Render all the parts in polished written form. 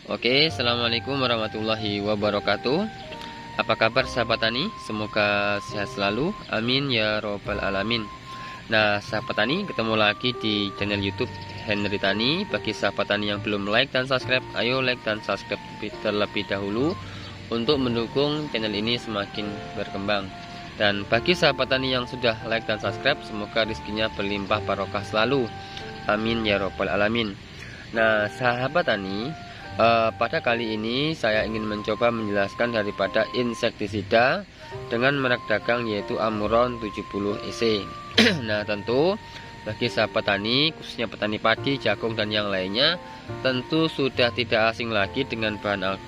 Oke, assalamualaikum warahmatullahi wabarakatuh. Apa kabar sahabat tani? Semoga sehat selalu. Amin ya robbal alamin. Nah, sahabat tani, ketemu lagi di channel YouTube Henry Tani. Bagi sahabat tani yang belum like dan subscribe, ayo like dan subscribe terlebih dahulu untuk mendukung channel ini semakin berkembang. Dan bagi sahabat tani yang sudah like dan subscribe, semoga rezekinya berlimpah barokah selalu. Amin ya robbal alamin. Nah, sahabat tani, pada kali ini saya ingin mencoba menjelaskan daripada insektisida dengan merek dagang yaitu Amuron 70 EC. Nah, tentu bagi sahabat tani, khususnya petani padi, jagung dan yang lainnya, tentu sudah tidak asing lagi dengan bahan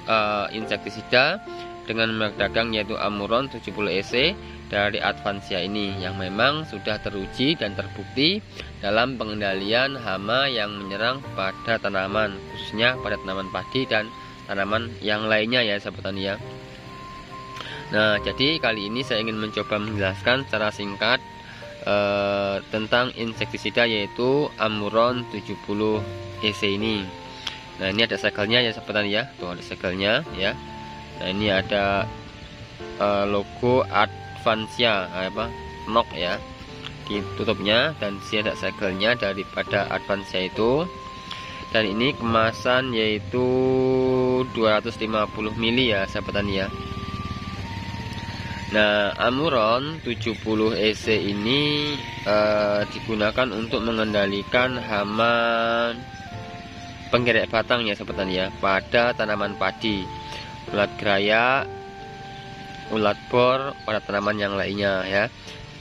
insektisida dengan merek dagang yaitu Amuron 70 EC dari Advansia ini, yang memang sudah teruji dan terbukti dalam pengendalian hama yang menyerang pada tanaman, khususnya pada tanaman padi dan tanaman yang lainnya ya sahabat tani ya. Nah, jadi kali ini saya ingin mencoba menjelaskan secara singkat tentang insektisida yaitu Amuron 70 EC ini. Nah, ini ada segelnya ya sahabat tani ya. Tuh ada segelnya ya. Nah, ini ada logo Advansia nok ya di tutupnya, dan sini ada segelnya daripada Advansia itu. Dan ini kemasan yaitu 250 ml ya sahabat tani ya. Nah, Amuron 70 EC ini digunakan untuk mengendalikan hama penggerek batang ya sahabat tani ya pada tanaman padi, ulat geraya, ulat bor pada tanaman yang lainnya ya,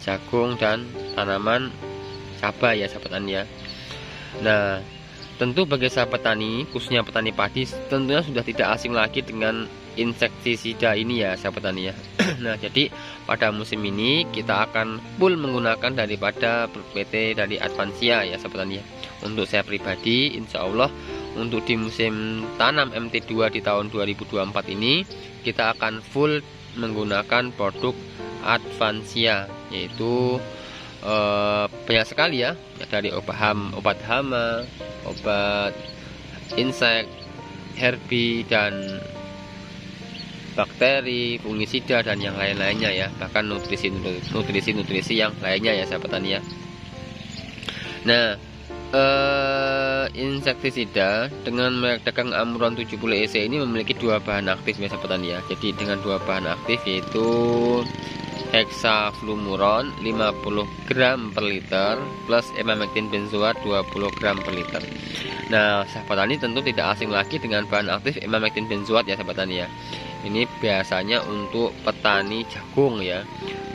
jagung dan tanaman cabai ya sahabat tani ya. Nah, tentu bagi sahabat tani, khususnya petani padi, tentunya sudah tidak asing lagi dengan insektisida ini ya sahabat tani ya. Nah, jadi pada musim ini kita akan full menggunakan daripada PT dari Advansia ya sahabat tani ya. Untuk saya pribadi, insya Allah untuk di musim tanam MT2 di tahun 2024 ini kita akan full menggunakan produk Advansia, yaitu banyak sekali ya, dari obat hama, obat insek, herbi dan bakteri, fungisida dan yang lain-lainnya ya, bahkan nutrisi yang lainnya ya sahabat tani ya. Nah, insektisida dengan merek dagang Amuron 70 EC ini memiliki dua bahan aktif ya sahabat tani ya. Jadi dengan dua bahan aktif yaitu hexafluomuron 50 gram per liter plus emamectin benzoat 20 gram per liter. Nah, sahabat tani tentu tidak asing lagi dengan bahan aktif emamectin benzoat ya sahabat tani ya. Ini biasanya untuk petani jagung ya,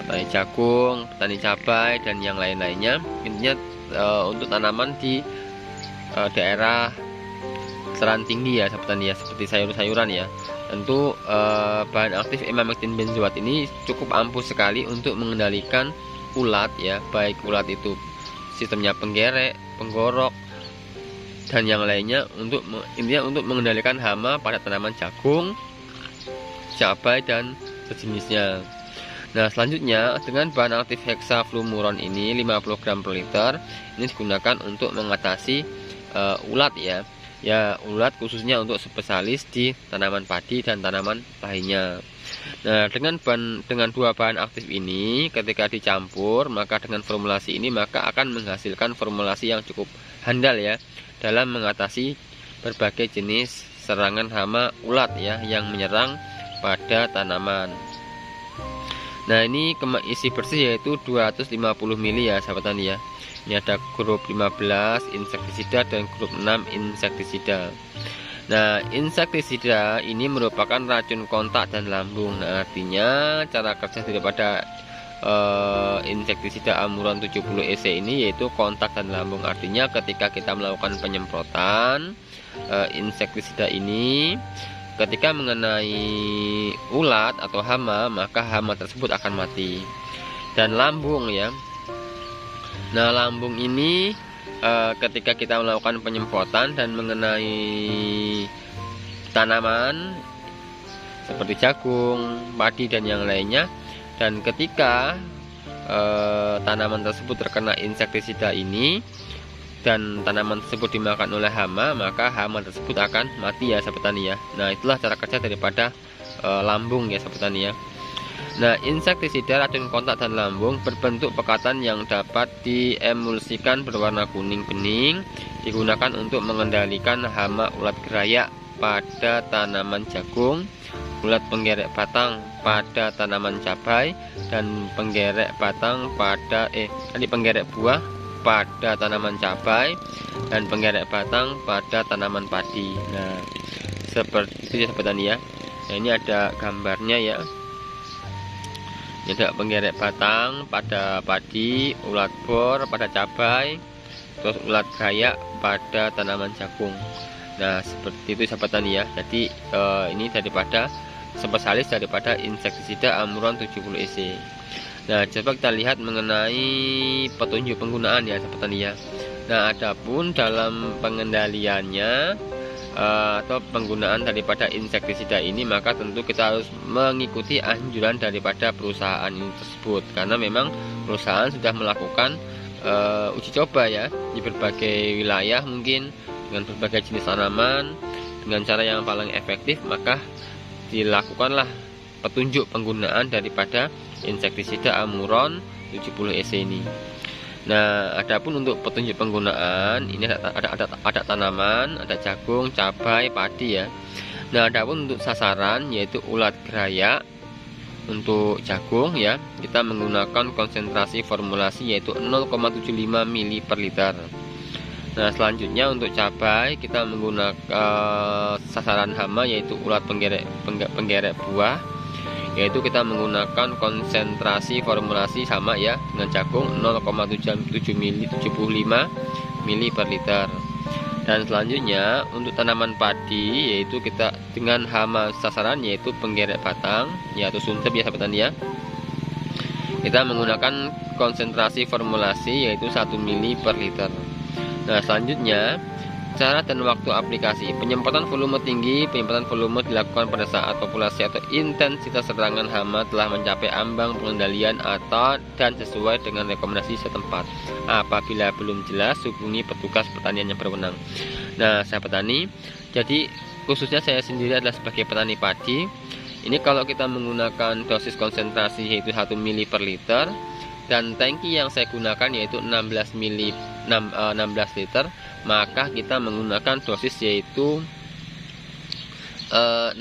petani jagung, petani cabai dan yang lain-lainnya. Intinya untuk tanaman di daerah seran tinggi ya sahabat tani ya, seperti sayur-sayuran ya. Tentu bahan aktif emamectin benzoat ini cukup ampuh sekali untuk mengendalikan ulat ya, baik ulat itu sistemnya penggerek, penggorok dan yang lainnya, intinya untuk mengendalikan hama pada tanaman jagung, cabai dan sejenisnya. Nah, selanjutnya dengan bahan aktif hexafluomuron ini 50 gram per liter ini digunakan untuk mengatasi ulat ya. Ya, ulat khususnya untuk spesialis di tanaman padi dan tanaman lainnya. Nah, dengan dua bahan aktif ini ketika dicampur, maka dengan formulasi ini maka akan menghasilkan formulasi yang cukup handal ya dalam mengatasi berbagai jenis serangan hama ulat ya yang menyerang pada tanaman. Nah, ini isi bersih yaitu 250 ml ya sahabat tani ya. Ini ada grup 15 insektisida dan grup 6 insektisida. Nah, insektisida ini merupakan racun kontak dan lambung. Nah, artinya cara kerja daripada insektisida Amuron 70 EC ini yaitu kontak dan lambung. Artinya ketika kita melakukan penyemprotan insektisida ini, ketika mengenai ulat atau hama, maka hama tersebut akan mati. Dan lambung ya. Nah, lambung ini ketika kita melakukan penyemprotan dan mengenai tanaman seperti jagung, padi dan yang lainnya, dan ketika tanaman tersebut terkena insektisida ini, dan tanaman tersebut dimakan oleh hama, maka hama tersebut akan mati ya sahabat tani ya. Nah, itulah cara kerja daripada lambung ya sahabat tani ya. Nah, insektisida racun kontak dan lambung berbentuk pekatan yang dapat diemulsikan berwarna kuning bening, digunakan untuk mengendalikan hama ulat gerayak pada tanaman jagung, ulat penggerek batang pada tanaman cabai, dan penggerek batang pada penggerek buah pada tanaman cabai, dan penggerek batang pada tanaman padi. Nah, seperti itu ya sahabat tani ya. Nah, ini ada gambarnya ya. Ini ada penggerek batang pada padi, ulat bor pada cabai, terus ulat gerayak pada tanaman jagung. Nah, seperti itu sahabat tani ya. Jadi ini daripada spesialis daripada insektisida Amuron 70 EC. Nah, coba kita lihat mengenai petunjuk penggunaan ya sahabat tani ya. Nah, adapun dalam pengendaliannya atau penggunaan daripada insektisida ini, maka tentu kita harus mengikuti anjuran daripada perusahaan ini tersebut, karena memang perusahaan sudah melakukan uji coba ya di berbagai wilayah, mungkin dengan berbagai jenis tanaman dengan cara yang paling efektif, maka dilakukanlah petunjuk penggunaan daripada insektisida Amuron 70 EC ini. Nah, adapun untuk petunjuk penggunaan ini ada tanaman, ada jagung, cabai, padi ya. Nah, adapun untuk sasaran yaitu ulat gerayak. Untuk jagung ya, kita menggunakan konsentrasi formulasi yaitu 0,75 ml per liter. Nah, selanjutnya untuk cabai kita menggunakan sasaran hama yaitu ulat penggerek buah, yaitu kita menggunakan konsentrasi formulasi sama ya dengan jagung 0,75 ml per liter. Dan selanjutnya untuk tanaman padi yaitu kita dengan hama sasaran yaitu penggerek batang yaitu suntep ya sahabat tani ya, kita menggunakan konsentrasi formulasi yaitu 1 ml per liter. Nah, selanjutnya cara dan waktu aplikasi. Penyemprotan volume tinggi. Penyemprotan volume dilakukan pada saat populasi atau intensitas serangan hama telah mencapai ambang pengendalian dan sesuai dengan rekomendasi setempat. Apabila belum jelas, hubungi petugas pertanian yang berwenang. Nah, sahabat tani, jadi khususnya saya sendiri adalah sebagai petani padi. Ini kalau kita menggunakan dosis konsentrasi yaitu 1 ml per liter, dan tangki yang saya gunakan yaitu 16 liter, maka kita menggunakan dosis yaitu 16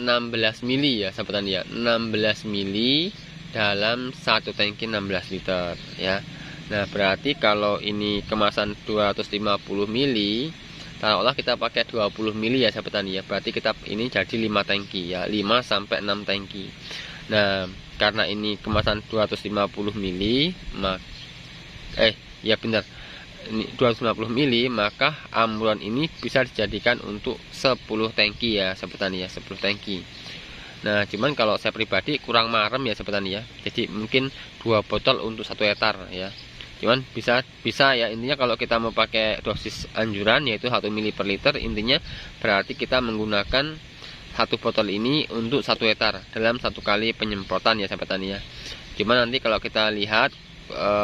mili ya sahabat tani ya, 16 mili dalam satu tangki 16 liter ya. Nah, berarti kalau ini kemasan 250 mili, taruhlah kita pakai 20 mili ya sahabat tani ya, berarti kita ini jadi 5 tangki ya, 5 sampai 6 tangki. Nah, karena ini kemasan 250 mili, ini 250 mili, maka Amuron ini bisa dijadikan untuk 10 tangki ya sahabat tani ya, 10 tangki. Nah, cuman kalau saya pribadi kurang marem ya sahabat tani ya, jadi mungkin 2 botol untuk 1 hektar ya. Cuman bisa ya, intinya kalau kita mau pakai dosis anjuran yaitu 1 mili per liter, intinya berarti kita menggunakan 1 botol ini untuk 1 hektar dalam 1 kali penyemprotan ya sahabat tani ya. Cuman nanti kalau kita lihat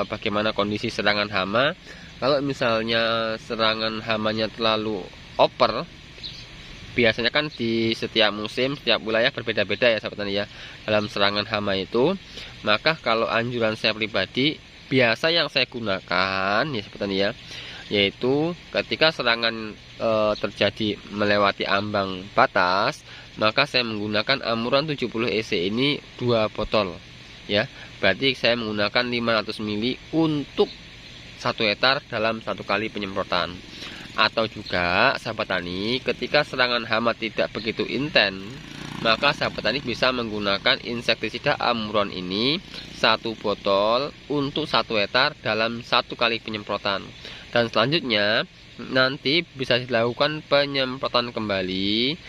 bagaimana kondisi serangan hama, kalau misalnya serangan hamanya terlalu over, biasanya kan di setiap musim, setiap wilayah berbeda-beda ya sahabat tani ya dalam serangan hama itu. Maka kalau anjuran saya pribadi, biasa yang saya gunakan ya sahabat tani ya, yaitu ketika serangan terjadi melewati ambang batas, maka saya menggunakan Amuron 70 EC ini 2 botol ya. Berarti saya menggunakan 500 mili untuk 1 hektar dalam 1 kali penyemprotan. Atau juga sahabat tani, ketika serangan hama tidak begitu intens, maka sahabat tani bisa menggunakan insektisida Amuron ini 1 botol untuk 1 hektar dalam 1 kali penyemprotan. Dan selanjutnya nanti bisa dilakukan penyemprotan kembali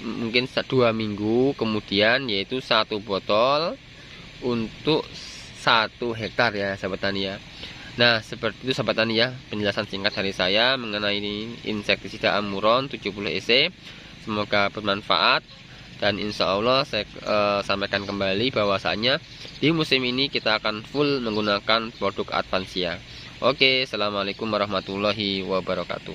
mungkin 2 minggu kemudian, yaitu 1 botol untuk 1 hektar ya sahabat tani ya. Nah, seperti itu sahabat tani ya penjelasan singkat dari saya mengenai insektisida Amuron 70 EC. Semoga bermanfaat, dan insya Allah saya sampaikan kembali bahwasanya di musim ini kita akan full menggunakan produk Advansia. Oke, assalamualaikum warahmatullahi wabarakatuh.